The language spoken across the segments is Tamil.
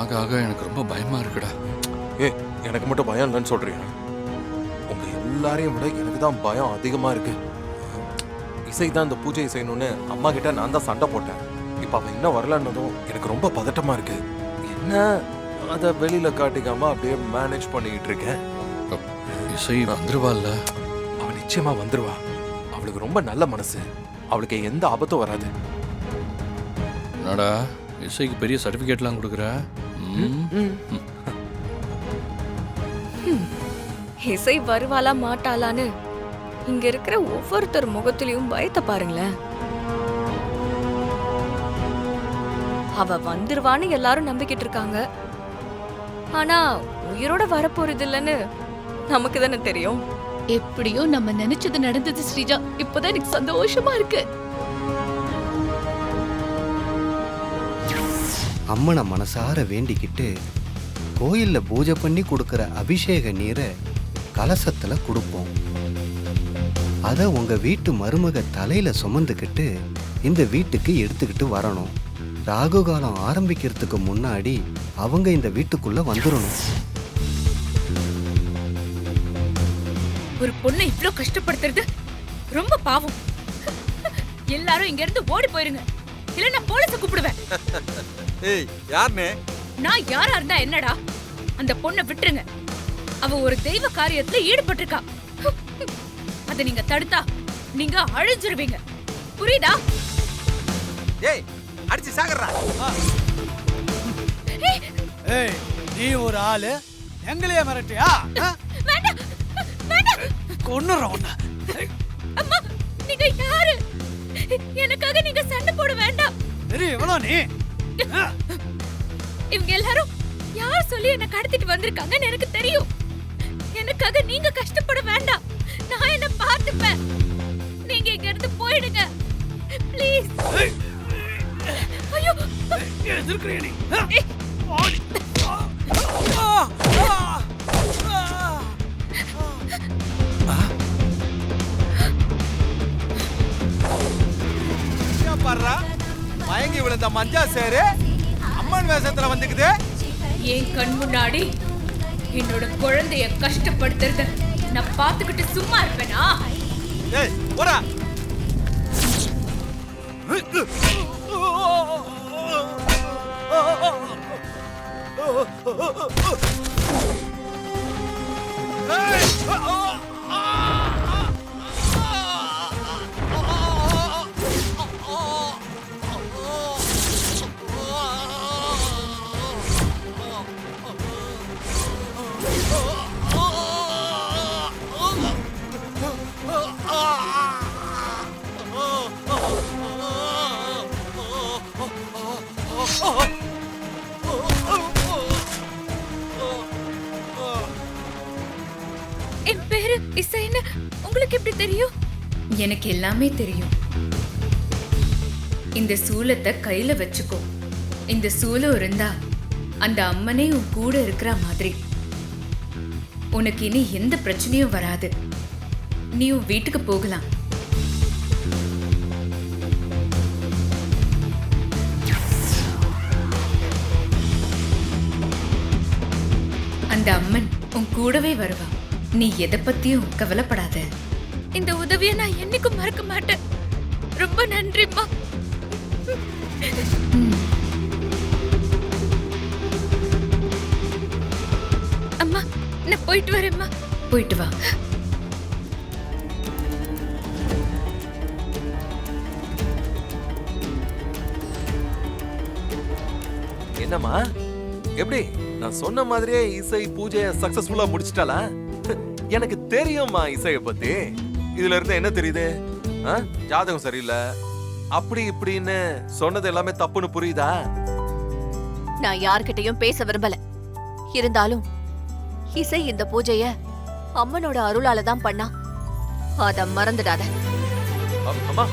ஆக ஆக எனக்கு ரொம்ப பயமா இருக்குடா. ஏய், எனக்கு மட்டும் பயம் இல்லைன்னு சொல்றியா? உங்க எல்லாரையும் விட எனக்கு தான் பயம் அதிகமா இருக்கு. இசை தான் இந்த பூஜையை செய்யணும்னு அம்மா கிட்ட நான் தான் சண்டை போட்டேன். இப்ப அவ இன்னும் வரலன்னதும் எனக்கு ரொம்ப பதட்டமா இருக்கு. என்ன அத வெளியில காட்டிக்காம அப்படியே மேனேஜ் பண்ணிட்டு இருக்கேன். இசை வந்துருவாள்ல? அவ நிச்சயமா வந்துருவா. அவளுக்கு ரொம்ப நல்ல மனசு. அவளுக்கு எந்த ஆபத்தும் வராது. என்னடா இசைக்கு பெரிய சர்டிபிகேட்லாம் கொடுக்குற? இசை வருவாளா மாட்டாளான்னு இங்க இருக்கிற ஒவ்வொருத்தர் முகத்திலையும் பயத்தை பாருங்களேன். அவ வந்துருவான்னு எல்லாரும் நம்பிக்கிட்டு இருக்காங்க. ஆனா உயிரோட வரப்போறது இல்லைன்னு நமக்கு தானே தெரியும். எப்படியோ நம்ம நினைச்சது நடந்தது ஸ்ரீஜா. இப்பதான் எனக்கு சந்தோஷமா இருக்கு. அம்மனை மனசார வேண்டிக்கிட்டு கோயில்ல பூஜை பண்ணி கொடுக்கிற அபிஷேக நீரை கலசத்துல கொடுப்போம். அத உங்க வீட்டு மருமக தலையில சுமந்துக்கிட்டு இந்த வீட்டுக்கு எடுத்துக்கிட்டு வரணும். ராகு காலம் ஆரம்பிக்கிறதுக்கு முன்னாடி அவங்க இந்த வீட்டுக்குள்ள வந்துடணும். ஒரு பொண்ணை இவ்ளோ கஷ்டப்படுத்துறது ரொம்ப பாவம். எல்லாரும் இங்க இருந்து ஓடி போயிருங்க, இல்ல நான் போலீஸ கூப்பிடுவேன். ஏய், யாருனே? நான் யாரா இருந்தா என்னடா? அந்த பொண்ணை விட்டுருங்க. அவ ஒரு தெய்வ காரியத்துல ஈடுபட்டிருக்கா. அத நீங்க தடுத்தா நீங்க அழிஞ்சிருவீங்க. புரியுதா? ஏய், அடிச்சு சாகறா. ஏய், நீ ஒரு ஆளு எங்களையே மிரட்டியா? வேண்டாம் வேண்டாம். கொன்னுற உன்ன. அம்மா, நீங்க யாரு? எனக்காக நீங்க சண்டை போட வேண்டாம். சரி, எவ்வளோ நீ? இவங்க எல்லாரும் யார் சொல்லி என்ன கடத்திட்டு வந்திருக்காங்கன்னு எனக்கு தெரியும். எனக்காக நீங்க கஷ்டப்பட வேண்டாம். நான் என்ன பார்த்துப்பேன். நீங்க இங்க இருந்து போயிடுங்க ப்ளீஸ். ஐயோ, எதிர்க்கிறிய நீ? ஏய், பாருடா, மயங்கி விழுந்த மஞ்சா சேரு அம்மன் வேஷத்துல வந்துக்குது. என் கண் முன்னாடி என்னோட குழந்தைய கஷ்டப்படுத்துறத நான் பார்த்துக்கிட்டு சும்மா இருப்பேனா? ஏய், போடா. என் பேரு இசைன்னு உங்களுக்கு எப்படி தெரியும்? எனக்கு எல்லாமே தெரியும். இந்த சூலத்தை கையில வச்சுக்கோ. இந்த சூலம் இருந்தா அந்த அம்மனே உன் கூட இருக்கிற மாதிரி. உனக்கு இனி எந்த பிரச்சனையும் வராது. நீ உன் வீட்டுக்கு போகலாம். அந்த அம்மன் உன் கூடவே வருவா. நீ எதை பத்தியும் கவலைப்படாத. இந்த உதவியை நான் என்னைக்கும் மறக்க மாட்டேன். ரொம்ப நன்றிம்மா. அம்மா, நான் போயிட்டு வரேம்மா. போயிட்டு வா. என்னம்மா, எப்படி நான் சொன்ன மாதிரியே இசை பூஜையை சக்சஸ்ஃபுல்லா முடிச்சிட்டாளா? எனக்கு தெரியும்மா இசைய பத்தி. இதுல இருந்து என்ன தெரியுது? ஜாதகம் சரியில்லை அப்படி இப்படின்னு சொன்னது எல்லாமே தப்புன்னு புரியுதா? நான் யார்கிட்டயும் பேச விரும்பல. இருந்தாலும் இசை இந்த பூஜைய அம்மனோட அருளால தான் பண்ணா. அத மறந்துடாத. அம்மா,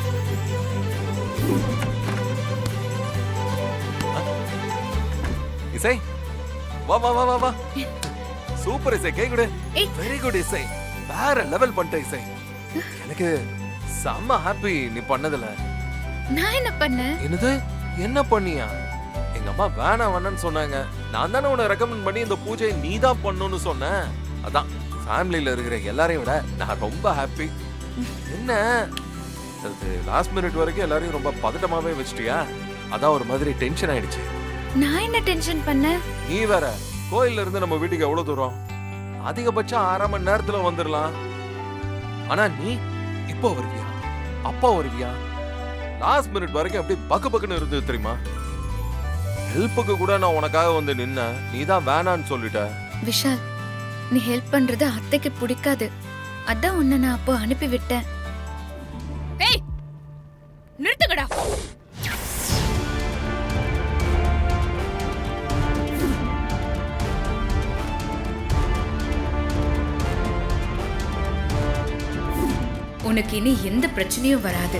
இசை வா வா வா வா வா. சூப்பர் இசை, கை கொடு. வெரி குட் இசை, வேற லெவல் பண்ணிட்ட இசை. எனக்கு செம்ம ஹாப்பி நீ பண்ணதுல. நான் என்ன பண்ண? என்னது, என்ன பண்ணியா? எங்க எங்க அம்மா வேணாம் வேணாம்னு சொன்னாங்க. நான் தானே உன்னை ரெக்கமெண்ட் பண்ணி இந்த பூஜையை நீ தான் பண்ணணும்னு சொன்னேன். அதான் ஃபேமிலியில இருக்கிற எல்லாரையும் விட நான் ரொம்ப ஹாப்பி. என்ன அது லாஸ்ட் மினிட் வரைக்கும் எல்லாரையும் ரொம்ப பதட்டமாவே வச்சிட்டியா? அதான் ஒரு மாதிரி டென்ஷன் ஆயிடுச்சு. நான் என்ன டென்ஷன் பண்ணேன்? நீ வேற கோயில்ல இருந்து நம்ம வீட்டுக்கு எவ்வளவு தூரம்? அதிகபட்சம் 1/2 மணி நேரத்துல வந்துடலாம். ஆனா நீ இப்போ வருவியா, அப்பா வருவியா? லாஸ்ட் மினிட் வரைக்கும் அப்படியே பக்கு பக்குன்னு இருந்தது தெரியுமா? ஹெல்ப்புக்கு கூட நான் உனக்காக வந்து நின்ன, நீ தான் வேணான்னு சொல்லிட்ட. விஷால், நீ ஹெல்ப் பண்றது அத்தைக்கு பிடிக்காது. அதான் உன்னை நான் அப்போ அனுப்பி விட்டேன். ஏய், நிறுத்துங்கடா. உனக்கு இனி எந்த பிரச்சனையும் வராது.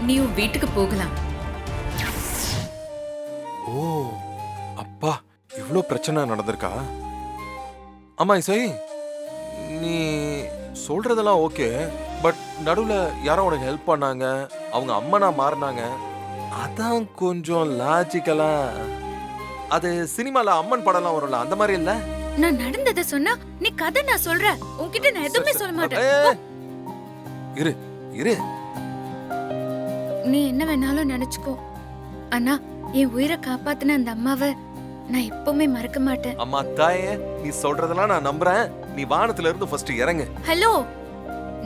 நீ உன் வீட்டுக்கு போகலாம். ஓ அப்பா, இவ்ளோ பிரச்சனை நடந்திருக்கா? ஆமா இசை, நீ சொல்றதெல்லாம் ஓகே, பட் நடுவுல யாரோ உனக்கு ஹெல்ப் பண்ணாங்க, அவங்க அம்மனா மாறினாங்க, அதான் கொஞ்சம் லாஜிக்கலா. அது சினிமால அம்மன் படம்லாம் வரும்ல, அந்த மாதிரி இல்ல? நான் நடந்ததை சொன்னா நீ கதை நான் சொல்றேன். உன்கிட்ட நான் எதுவுமே சொல்ல மாட்டேன். ஏய், இரு இரு. நீ என்ன வேணாலும் நினைச்சுக்கோ. ஆனா என் உயிரை காப்பாத்தின அந்த அம்மாவை நான் எப்பவுமே மறக்க மாட்டேன். அம்மா தாயே, நீ சொல்றதெல்லாம் நான் நம்புறேன். நீ வானத்துல இருந்து ஃபர்ஸ்ட் இறங்கு. ஹலோ,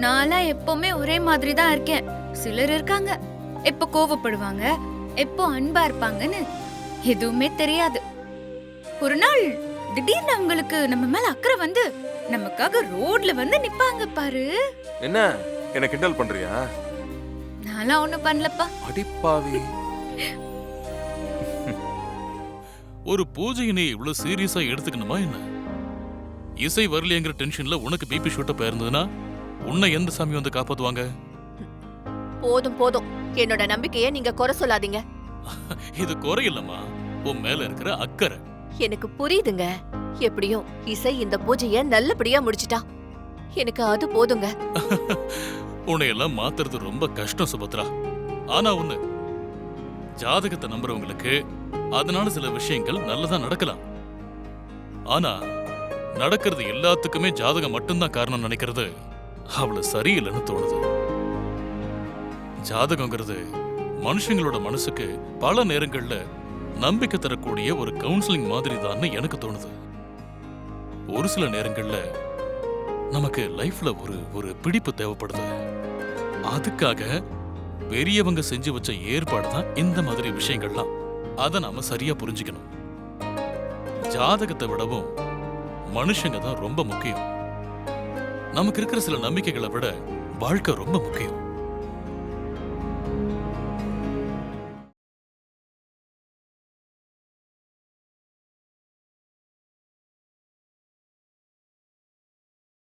நான்லாம் எப்பவுமே ஒரே மாதிரி தான் இருக்கேன். சிலர் இருக்காங்க, எப்போ கோவப்படுவாங்க, எப்போ அன்பா இருப்பாங்கன்னு எதுவுமே தெரியாது. ஒரு நாள் திடீர்னு அவங்களுக்கு நம்ம மேல அக்கறை வந்து நமக்காக ரோட்ல வந்து நிப்பாங்க பாரு. என்ன என்ன கிண்டல் பண்றியா? நான்லாம் ஒண்ணும் பண்ணலப்பா. அடிப்பாவி. ஒரு பூஜையை நீ இவ்வளவு சீரியஸா எடுத்துக்கணுமா என்ன? இசை வரலையேங்கிற டென்ஷன்ல உனக்கு பிபி ஷூட்டப் இருந்ததுன்னா உன்னை எந்த சாமி வந்து காப்பாத்துவாங்க? போதும் போதும், என்னோட நம்பிக்கைய நீங்க குறை சொல்லாதீங்க. இது குறையில்லம்மா, உன் மேல இருக்கிற அக்கறை. எனக்கு புரியுதுங்க. எப்படியோ இசை இந்த பூஜைய நல்லபடியா முடிச்சிட்டா. எனக்கு அது போதுங்க. உன்னை எல்லாம் மாத்துறது ரொம்ப கஷ்டம் சுபத்ரா. ஆனா ஒண்ணு, ஜாதகத்தை நம்புறவங்களுக்கு அதனால சில விஷயங்கள் நல்லதா நடக்கலாம். ஆனா நடக்கிறது எல்லாத்துக்குமே ஜாதகம் மட்டும்தான் காரணம் நினைக்கிறது அவ்வளவு சரியில்லைன்னு தோணுது. ஜாதகங்கிறது மனுஷங்களோட மனசுக்கு பல நேரங்கள்ல நம்பிக்கை தரக்கூடிய ஒரு கவுன்சிலிங் மாதிரி தான் எனக்கு தோணுது. ஒரு சில நேரங்கள்ல நமக்கு லைஃப்ல ஒரு பிடிப்பு தேவைப்படுது. அதுக்காக பெரியவங்க செஞ்சு வச்ச ஏற்பாடு தான் இந்த மாதிரி விஷயங்கள்லாம். அதை நாம சரியா புரிஞ்சுக்கணும். ஜாதகத்தை விடவும் மனுஷங்க தான் ரொம்ப முக்கியம். நமக்கு இருக்கிற சில நம்பிக்கைகளை விட வாழ்க்கை ரொம்ப முக்கியம்.